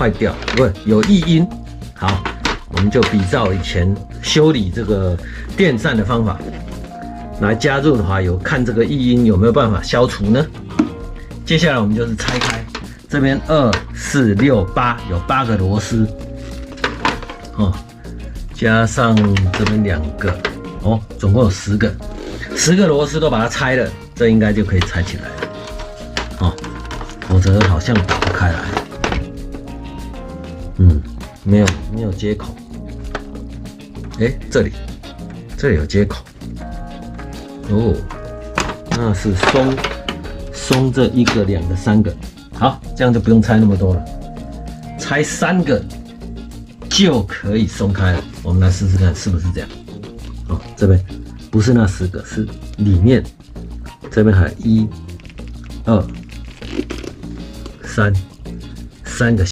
坏掉，不有异音。好，我们就比照以前修理这个电扇的方法来加入的话，有看这个异音有没有办法消除呢？接下来我们就是拆开，这边2、4、6、8有8个螺丝，哦，加上这边2个，哦，总共有10个，10个螺丝都把它拆了，这应该就可以拆起来了，哦，否则好像打不开来，没有接口，这里有接口，哦，那是松这1个、2个、3个，好，这样就不用拆那么多了，拆3个就可以松开了。我们来试试看是不是这样。哦，这边不是那10个，是里面这边还有1、2、3个。